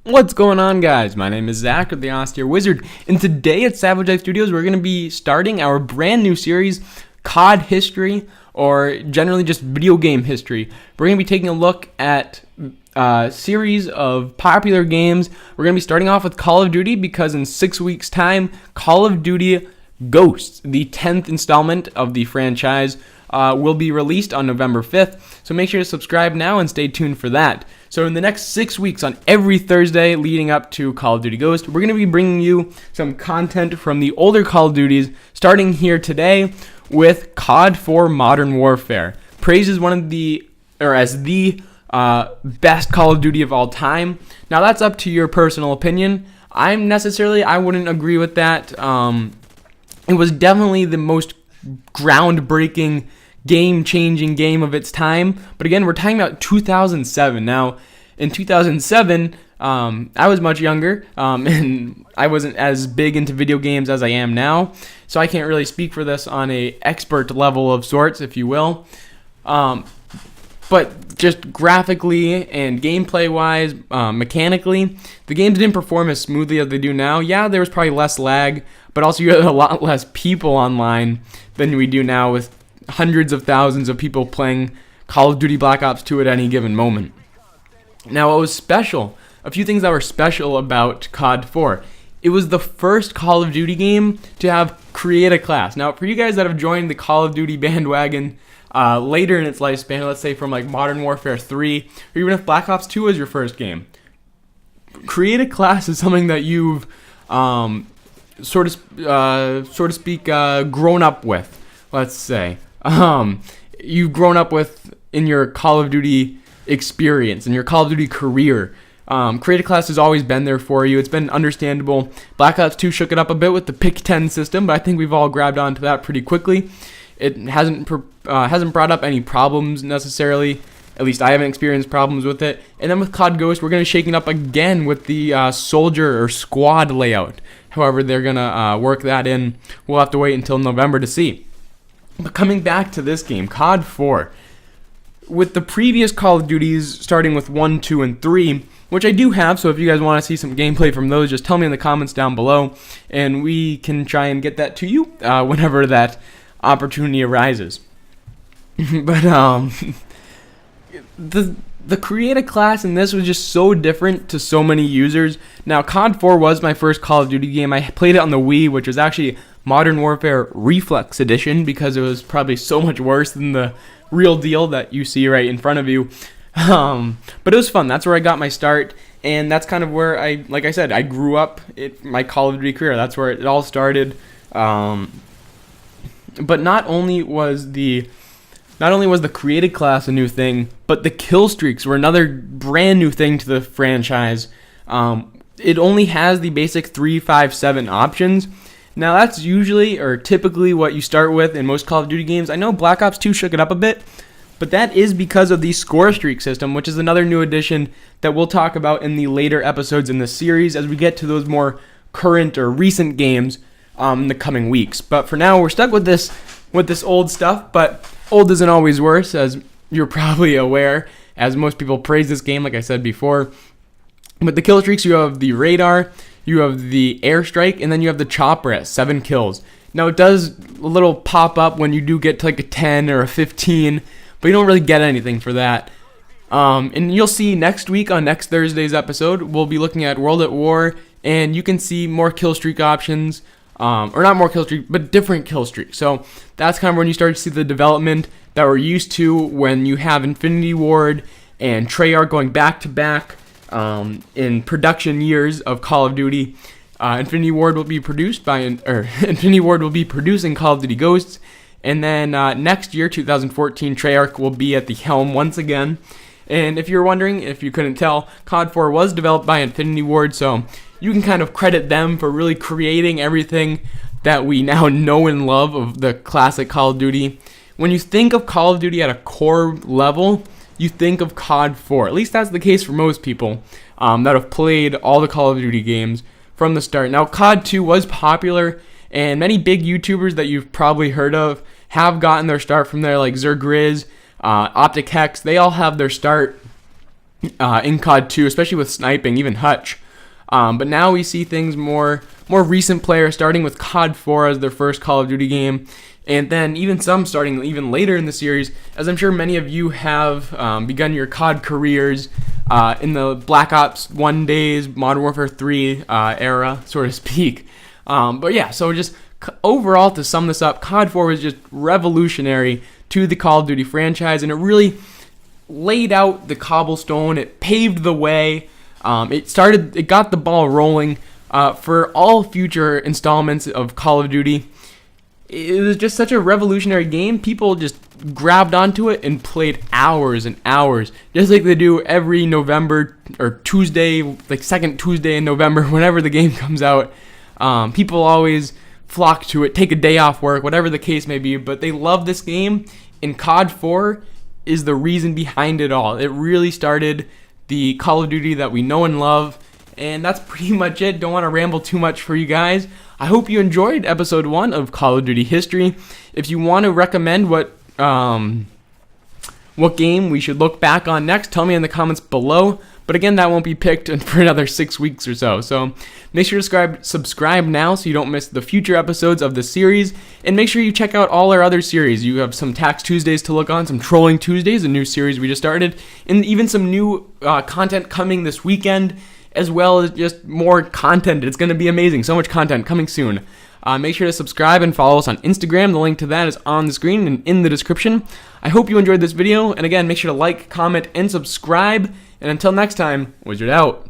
What's going on, guys? My name is Zach with the Austere Wizard, and today at Savage Life Studios we're going to be starting our brand new series, COD History, or generally just video game history. We're going to be taking a look at a series of popular games. We're going to be starting off with Call of Duty because in 6 weeks' time, Call of Duty Ghosts, the 10th installment of the franchise, will be released on November 5th. So make sure to subscribe now and stay tuned for that. So in the next 6 weeks, on every Thursday leading up to Call of Duty Ghosts, we're going to be bringing you some content from the older Call of Duties, starting here today with COD 4 Modern Warfare. Praised as as the best Call of Duty of all time. Now that's up to your personal opinion. I wouldn't agree with that. It was definitely the most groundbreaking, game-changing game of its time. But again, we're talking about 2007. Now, in 2007, I was much younger, and I wasn't as big into video games as I am now. So I can't really speak for this on a expert level of sorts, if you will. But just graphically and gameplay-wise, mechanically, the games didn't perform as smoothly as they do now. Yeah, there was probably less lag, but also you had a lot less people online than we do now, with hundreds of thousands of people playing Call of Duty Black Ops 2 at any given moment. Now, what was special? A few things that were special about COD 4. It was the first Call of Duty game to have create a class. Now, for you guys that have joined the Call of Duty bandwagon later in its lifespan, let's say from like Modern Warfare 3, or even if Black Ops 2 was your first game, create a class is something that you've so to speak, grown up with, let's say. You've grown up with in your Call of Duty experience, in your Call of Duty career. Create a class has always been there for you. It's been understandable. Black Ops 2 shook it up a bit with the Pick 10 system, but I think we've all grabbed onto that pretty quickly. It hasn't brought up any problems necessarily. At least I haven't experienced problems with it. And then with COD Ghosts, we're going to shake it up again with the soldier or squad layout. However, they're going to work that in. We'll have to wait until November to see. But coming back to this game, COD 4. With the previous Call of Duties, starting with 1, 2, and 3, which I do have, so if you guys want to see some gameplay from those, just tell me in the comments down below, and we can try and get that to you whenever that opportunity arises. But the create a class in this was just so different to so many users. Now, COD 4 was my first Call of Duty game. I played it on the Wii, which was actually Modern Warfare Reflex Edition, because it was probably so much worse than the real deal that you see right in front of you. But it was fun. That's where I got my start, and that's kind of where like I said, I grew up my Call of Duty career. That's where it all started. But not only was the created class a new thing, but the kill streaks were another brand new thing to the franchise. It only has the basic 3-5-7 options. Now that's usually or typically what you start with in most Call of Duty games. I know Black Ops 2 shook it up a bit, but that is because of the score streak system, which is another new addition that we'll talk about in the later episodes in the series as we get to those more current or recent games in the coming weeks. But for now, we're stuck with this old stuff, but old isn't always worse, as you're probably aware, as most people praise this game, like I said before. But the kill streaks, you have the radar, you have the airstrike, and then you have the chopper at 7 kills. Now, it does a little pop up when you do get to like a 10 or a 15, but you don't really get anything for that. And you'll see next week on next Thursday's episode, we'll be looking at World at War, and you can see more kill streak options. Or not more kill streak, but different kill streak. So that's kind of when you start to see the development that we're used to when you have Infinity Ward and Treyarch going back to back in production years of Call of Duty. Infinity Ward will be producing Call of Duty Ghosts, and then next year, 2014, Treyarch will be at the helm once again. And if you're wondering, if you couldn't tell, COD 4 was developed by Infinity Ward, so you can kind of credit them for really creating everything that we now know and love of the classic Call of Duty. When you think of Call of Duty at a core level, you think of COD 4. At least that's the case for most people that have played all the Call of Duty games from the start. Now, COD 2 was popular, and many big YouTubers that you've probably heard of have gotten their start from there, like Zergriz, Optic Hex. They all have their start in COD 2, especially with sniping, even Hutch. But now we see things more recent players starting with COD 4 as their first Call of Duty game, and then even some starting even later in the series, as I'm sure many of you have begun your COD careers in the Black Ops 1 days, Modern Warfare 3 era, so to speak. But yeah, so just overall, to sum this up, COD 4 was just revolutionary to the Call of Duty franchise, and it really laid out the cobblestone. It paved the way. It got the ball rolling for all future installments of Call of Duty. It was just such a revolutionary game. People just grabbed onto it and played hours and hours, just like they do every November or Tuesday, like second Tuesday in November, whenever the game comes out. People always flock to it, take a day off work, whatever the case may be, but they love this game, and COD 4 is the reason behind it all. It really started the Call of Duty that we know and love, and that's pretty much it. Don't want to ramble too much for you guys. I hope you enjoyed episode 1 of Call of Duty History. If you want to recommend what game we should look back on next, tell me in the comments below. But again, that won't be picked for another 6 weeks or so. So make sure to subscribe now so you don't miss the future episodes of the series. And make sure you check out all our other series. You have some Tax Tuesdays to look on, some Trolling Tuesdays, a new series we just started, and even some new content coming this weekend, as well as just more content. It's going to be amazing. So much content coming soon. Make sure to subscribe and follow us on Instagram. The link to that is on the screen and in the description. I hope you enjoyed this video. And again, make sure to like, comment, and subscribe. And until next time, Wizard out.